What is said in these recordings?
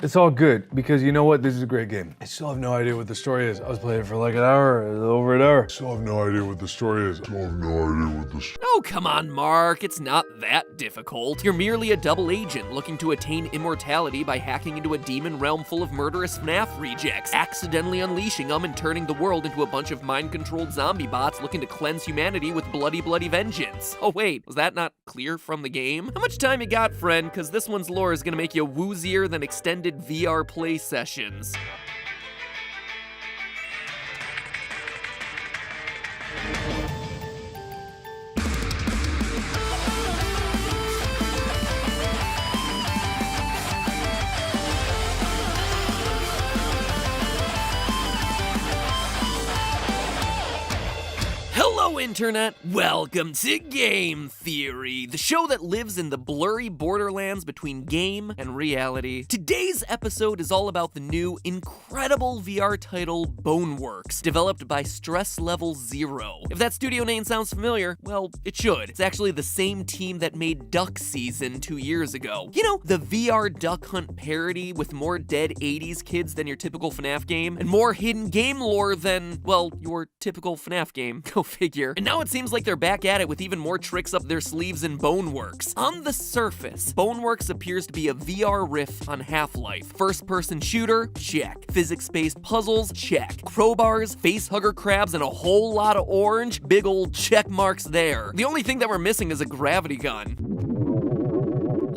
It's all good, because you know what? This is a great game. I still have no idea what the story is. I was playing for like an hour, over an hour. Still have no idea what the story is. Oh, come on, Mark. It's not that difficult. You're merely a double agent looking to attain immortality by hacking into a demon realm full of murderous FNAF rejects, accidentally unleashing them and turning the world into a bunch of mind-controlled zombie bots looking to cleanse humanity with bloody, bloody vengeance. Oh wait, was that not clear from the game? How much time you got, friend? Cause this one's lore is gonna make you woozier than extended VR play sessions. Hello, Internet! Welcome to Game Theory, the show that lives in the blurry borderlands between game and reality. Today's episode is all about the new, incredible VR title, Boneworks, developed by Stress Level Zero. If that studio name sounds familiar, well, it should. It's actually the same team that made Duck Season 2 years ago. You know, the VR Duck Hunt parody with more dead 80s kids than your typical FNAF game, and more hidden game lore than, well, your typical FNAF game. Go figure. And now it seems like they're back at it with even more tricks up their sleeves in Boneworks. On the surface, Boneworks appears to be a VR riff on Half-Life. First-person shooter? Check. Physics-based puzzles? Check. Crowbars, facehugger crabs, and a whole lot of orange? Big old check marks there. The only thing that we're missing is a gravity gun.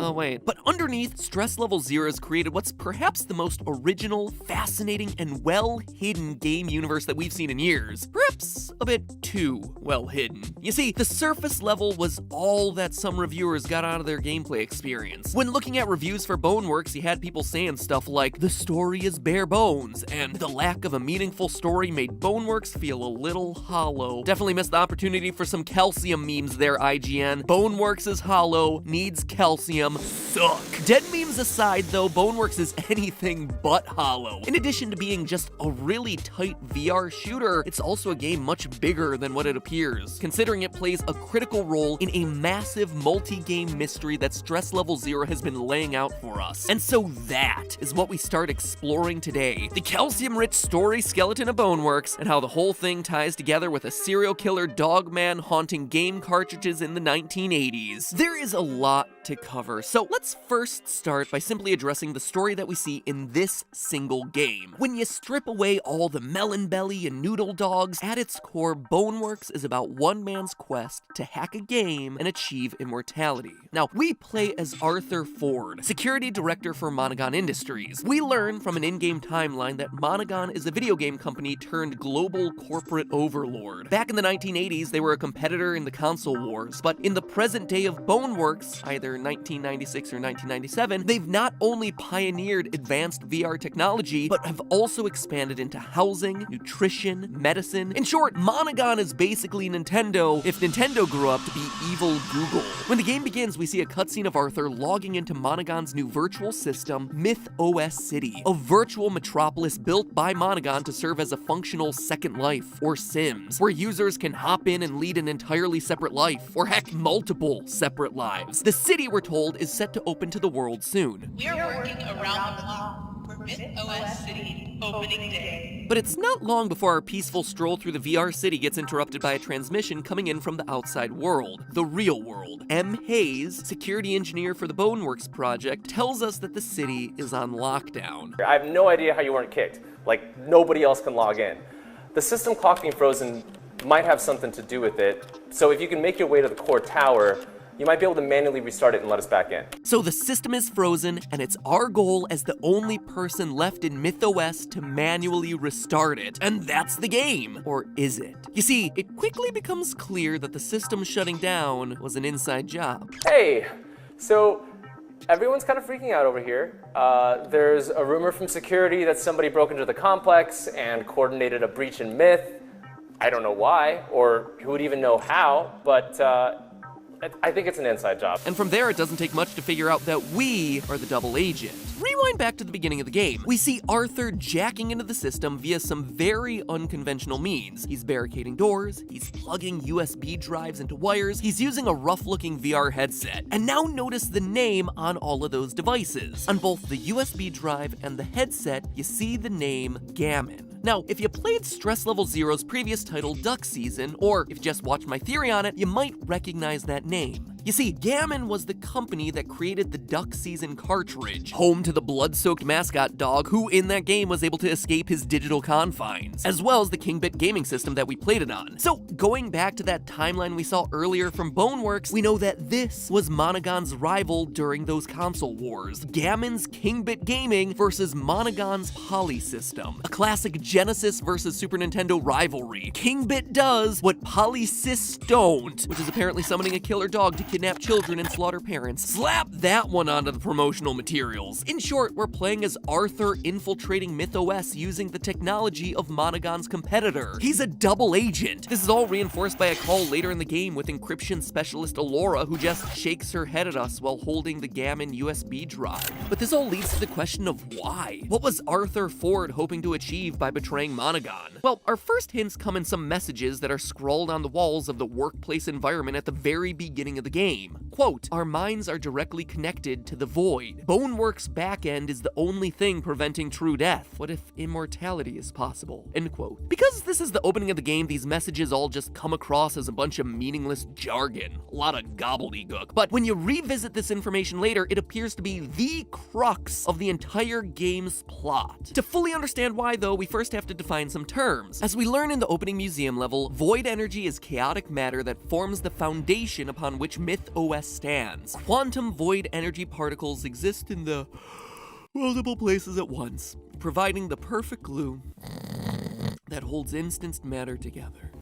Oh wait, but underneath, Stress Level Zero has created what's perhaps the most original, fascinating, and well-hidden game universe that we've seen in years. Perhaps a bit too well-hidden. You see, the surface level was all that some reviewers got out of their gameplay experience. When looking at reviews for Boneworks, you had people saying stuff like, the story is bare bones, and the lack of a meaningful story made Boneworks feel a little hollow. Definitely missed the opportunity for some calcium memes there, IGN. Boneworks is hollow, needs calcium. Suck. Dead memes aside, though, Boneworks is anything but hollow. In addition to being just a really tight VR shooter, it's also a game much bigger than what it appears, considering it plays a critical role in a massive multi-game mystery that Stress Level Zero has been laying out for us. And so that is what we start exploring today. The calcium-rich story skeleton of Boneworks, and how the whole thing ties together with a serial killer dog man haunting game cartridges in the 1980s. There is a lot to cover, so let's first start by simply addressing the story that we see in this single game. When you strip away all the melon belly and noodle dogs, at its core, Boneworks is about one man's quest to hack a game and achieve immortality. Now, we play as Arthur Ford, security director for Monogon Industries. We learn from an in-game timeline that Monogon is a video game company turned global corporate overlord. Back in the 1980s, they were a competitor in the console wars, but in the present day of Boneworks, either 1996 or 1997, they've not only pioneered advanced VR technology, but have also expanded into housing, nutrition, medicine. In short, Monogon is basically Nintendo if Nintendo grew up to be evil Google. When the game begins, we see a cutscene of Arthur logging into Monogon's new virtual system, Myth OS City, a virtual metropolis built by Monogon to serve as a functional Second Life, or Sims, where users can hop in and lead an entirely separate life, or heck, multiple separate lives. The city, we're told, is set to open to the world soon. We are working around the clock for Myth OS City opening day. But it's not long before our peaceful stroll through the VR city gets interrupted by a transmission coming in from the outside world, the real world. M. Hayes, security engineer for the Boneworks project, tells us that the city is on lockdown. I have no idea how you weren't kicked. Like, nobody else can log in. The system clock being frozen might have something to do with it, so if you can make your way to the core tower, you might be able to manually restart it and let us back in. So the system is frozen, and it's our goal as the only person left in MythOS to manually restart it. And that's the game. Or is it? You see, it quickly becomes clear that the system shutting down was an inside job. Hey, so everyone's kind of freaking out over here. There's a rumor from security that somebody broke into the complex and coordinated a breach in Myth. I don't know why, or who would even know how, but I think it's an inside job. And from there, it doesn't take much to figure out that we are the double agent. Rewind rewind back to the beginning of the game. We see Arthur jacking into the system via some very unconventional means. He's barricading doors, he's plugging USB drives into wires, he's using a rough-looking VR headset. And now notice the name on all of those devices. On both the USB drive and the headset, you see the name Gammon. Now, if you played Stress Level Zero's previous title, Duck Season, or if you just watched my theory on it, you might recognize that name. You see, Gammon was the company that created the Duck Season cartridge, home to the blood-soaked mascot dog who in that game was able to escape his digital confines, as well as the Kingbit gaming system that we played it on. So, going back to that timeline we saw earlier from Boneworks, we know that this was Monogon's rival during those console wars. Gammon's Kingbit Gaming versus Monogon's Poly System, a classic Genesis versus Super Nintendo rivalry. Kingbit does what Polysys don't, which is apparently summoning a killer dog to kidnap children and slaughter parents. Slap that one onto the promotional materials. In short, we're playing as Arthur infiltrating MythOS using the technology of Monogon's competitor. He's a double agent. This is all reinforced by a call later in the game with encryption specialist Alora, who just shakes her head at us while holding the Gammon USB drive. But this all leads to the question of why? What was Arthur Ford hoping to achieve by betraying Monogon? Well, our first hints come in some messages that are scrawled on the walls of the workplace environment at the very beginning of the game. Quote, "Our minds are directly connected to the void. Boneworks' backend is the only thing preventing true death. What if immortality is possible?" End quote. Because this is the opening of the game, these messages all just come across as a bunch of meaningless jargon. A lot of gobbledygook. But when you revisit this information later, it appears to be the crux of the entire game's plot. To fully understand why, though, we first have to define some terms. As we learn in the opening museum level, void energy is chaotic matter that forms the foundation upon which MythOS stands. Quantum void energy particles exist in the multiple places at once, providing the perfect glue that holds instanced matter together.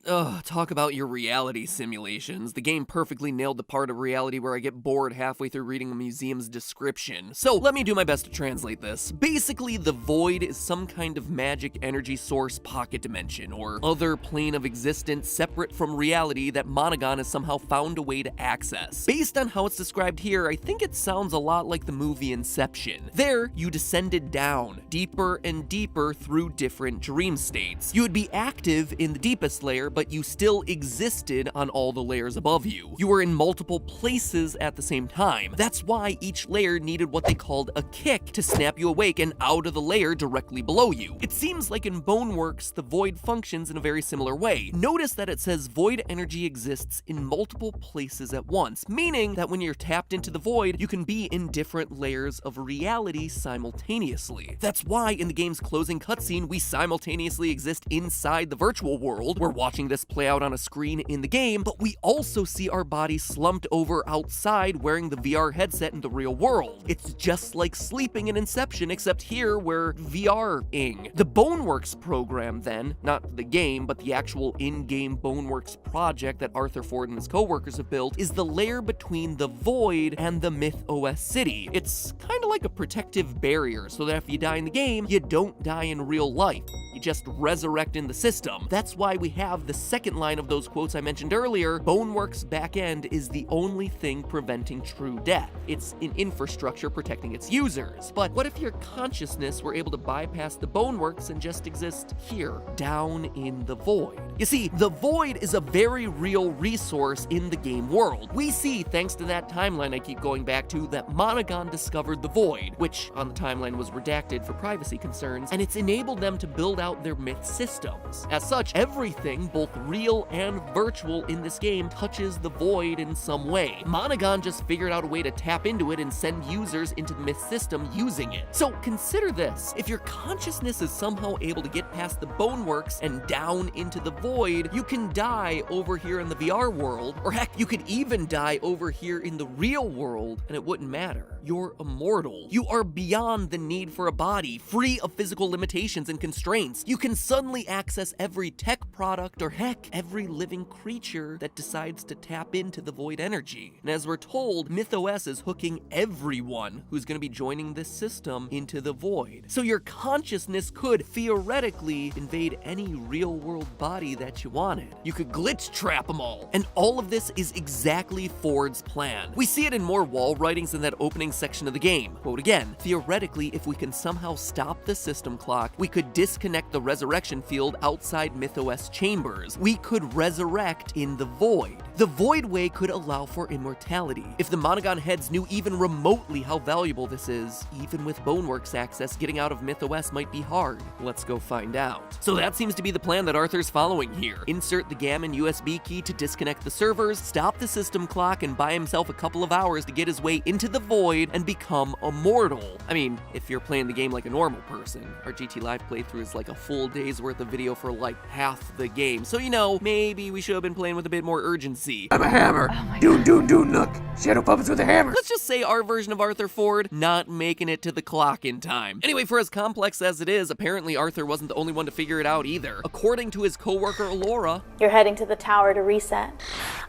Ugh, talk about your reality simulations. The game perfectly nailed the part of reality where I get bored halfway through reading a museum's description. So let me do my best to translate this. Basically, the void is some kind of magic energy source pocket dimension, or other plane of existence separate from reality that Monogon has somehow found a way to access. Based on how it's described here, I think it sounds a lot like the movie Inception. There, you descended down, deeper and deeper through different dream states. You would be active in the deepest layer, but you still existed on all the layers above you. You were in multiple places at the same time. That's why each layer needed what they called a kick to snap you awake and out of the layer directly below you. It seems like in Boneworks, the void functions in a very similar way. Notice that it says void energy exists in multiple places at once, meaning that when you're tapped into the void, you can be in different layers of reality simultaneously. That's why in the game's closing cutscene, we simultaneously exist inside the virtual world. We're watching this play out on a screen in the game, but we also see our bodies slumped over outside wearing the VR headset in the real world. It's just like sleeping in Inception, except here we're VR-ing. The Boneworks program then, not the game, but the actual in-game Boneworks project that Arthur Ford and his co-workers have built, is the layer between the void and the MythOS city. It's kind of like a protective barrier, so that if you die in the game, you don't die in real life. You just resurrect in the system. That's why we have the second line of those quotes I mentioned earlier. Boneworks' backend is the only thing preventing true death. It's an infrastructure protecting its users. But what if your consciousness were able to bypass the Boneworks and just exist here, down in the void? You see, the void is a very real resource in the game world. We see, thanks to that timeline I keep going back to, that Monogon discovered the void, which on the timeline was redacted for privacy concerns, and it's enabled them to build out their myth systems. As such, everything, both real and virtual in this game, touches the void in some way. Monogon just figured out a way to tap into it and send users into the myth system using it. So consider this. If your consciousness is somehow able to get past the Boneworks and down into the void, you can die over here in the VR world, or heck, you could even die over here in the real world, and it wouldn't matter. You're immortal. immortal. You are beyond the need for a body, free of physical limitations and constraints. You can suddenly access every tech product, or heck, every living creature that decides to tap into the void energy. And as we're told, MythOS is hooking everyone who's going to be joining this system into the void. So your consciousness could theoretically invade any real-world body that you wanted. You could glitch trap them all. And all of this is exactly Ford's plan. We see it in more wall writings in that opening section of the game. Quote again, theoretically, if we can somehow stop the system clock, we could disconnect the resurrection field outside MythOS chambers. We could resurrect in the void. The void way could allow for immortality. If the Monogon heads knew even remotely how valuable this is, even with Boneworks access, getting out of MythOS might be hard. Let's go find out. So that seems to be the plan that Arthur's following here. Insert the Gammon USB key to disconnect the servers, stop the system clock, and buy himself a couple of hours to get his way into the void and become immortal. I mean, if you're playing the game like a normal person. Our GT Live playthrough is like a full day's worth of video for like half the game. So, you know, maybe we should have been playing with a bit more urgency. I'm a hammer. Nook. Shadow puppets with a hammer. Let's just say our version of Arthur Ford not making it to the clock in time. Anyway, for as complex as it is, apparently Arthur wasn't the only one to figure it out either. According to his coworker Alora, you're heading to the tower to reset.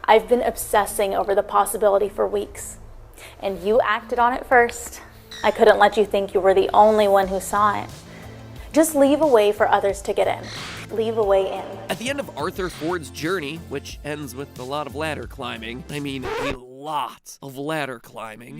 I've been obsessing over the possibility for weeks, and you acted on it first. I couldn't let you think you were the only one who saw it. Just leave a way for others to get in. Leave a way in. At the end of Arthur Ford's journey, which ends with a lot of ladder climbing, I mean a lot of ladder climbing,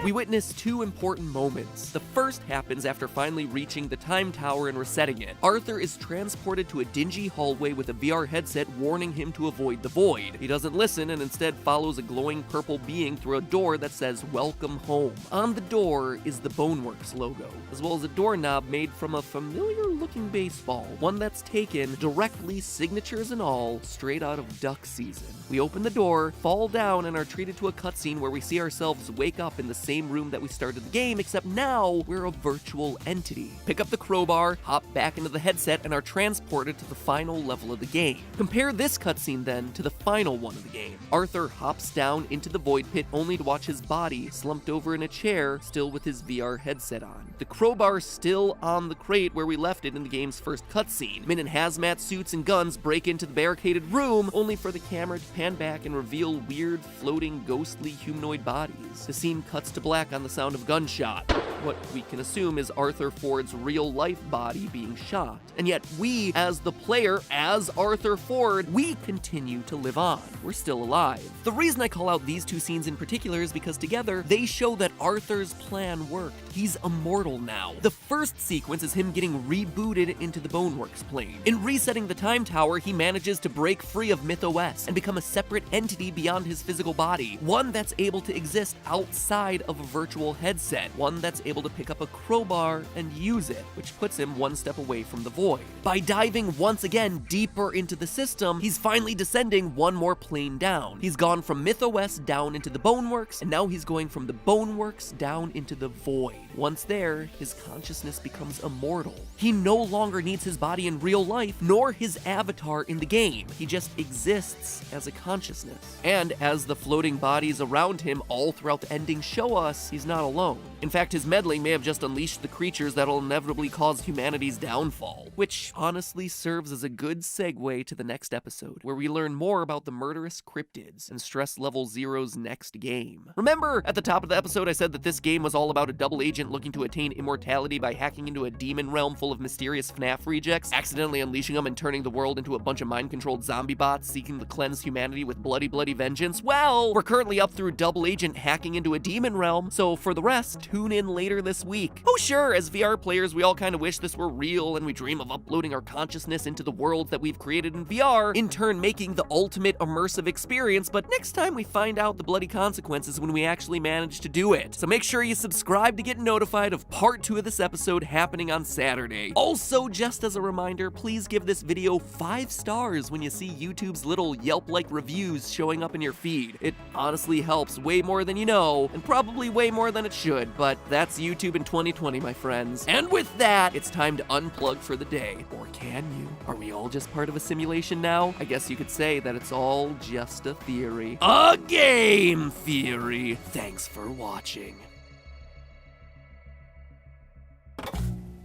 we witness two important moments. The first happens after finally reaching the time tower and resetting it. Arthur is transported to a dingy hallway with a VR headset warning him to avoid the void. He doesn't listen and instead follows a glowing purple being through a door that says "Welcome Home." On the door is the Boneworks logo, as well as a doorknob made from a familiar-looking baseball, one that's taken directly, signatures and all, straight out of duck season. We open the door, fall down, and are treated to a cutscene where we see ourselves wake up in the same room that we started the game, except now we're a virtual entity. Pick up the crowbar, hop back into the headset, and are transported to the final level of the game. Compare this cutscene then to the final one of the game. Arthur hops down into the void pit only to watch his body slumped over in a chair, still with his VR headset on. The crowbar still on the crate where we left it in the game's first cutscene. Men in hazmat suits and guns break into the barricaded room, only for the camera to pan back and reveal weird, floating, ghostly humanoid bodies. The scene cuts to black on the sound of gunshot. What we can assume is Arthur Ford's real-life body being shot. And yet we, as the player, as Arthur Ford, we continue to live on. We're still alive. The reason I call out these two scenes in particular is because together, they show that Arthur's plan worked. He's immortal now. The first sequence is him getting rebooted into the Boneworks plane. In resetting the time tower, he manages to break free of MythOS and become a separate entity beyond his physical body, one that's able to exist outside of a virtual headset, one that's able to pick up a crowbar and use it, which puts him one step away from the void. By diving once again deeper into the system, he's finally descending one more plane down. He's gone from MythOS down into the Boneworks, and now he's going from the Boneworks down into the void. Once there, his consciousness becomes immortal. He no longer needs his body in real life, nor his avatar in the game. He just exists as a consciousness. And as the floating bodies around him all throughout the ending show us, he's not alone. In fact, his meddling may have just unleashed the creatures that'll inevitably cause humanity's downfall, which honestly serves as a good segue to the next episode, where we learn more about the murderous cryptids and Stress Level Zero's next game. Remember, at the top of the episode I said that this game was all about a double agent looking to attain immortality by hacking into a demon realm full of mysterious FNAF rejects, accidentally unleashing them and turning the world into a bunch of mind-controlled zombie bots seeking to cleanse humanity with bloody vengeance? Well, we're currently up through double agent hacking into a demon realm, so for the rest, tune in later this week. Oh sure, as VR players, we all kind of wish this were real and we dream of uploading our consciousness into the world that we've created in VR, in turn making the ultimate immersive experience, but next time we find out the bloody consequences when we actually manage to do it. So make sure you subscribe to get notified of part 2 of this episode happening on Saturday. Also, just as a reminder, please give this video 5 stars when you see YouTube's little Yelp-like reviews showing up in your feed. It honestly helps way more than you know, and probably way more than it should, but that's YouTube in 2020, my friends. And with that, it's time to unplug for the day. Or can you? Are we all just part of a simulation now? I guess you could say that it's all just a theory. A game theory! Thanks for watching.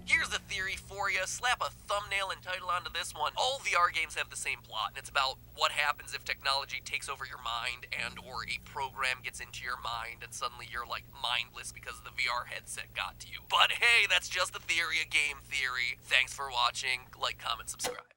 Here's a theory for you. Slap a thumbnail and title onto this one. All VR games have the same plot, and it's about what happens if technology takes over your mind and or a program gets into your mind and suddenly you're like mindless because the VR headset got to you. But hey, that's just a theory, a game theory. Thanks for watching. Like, comment, subscribe.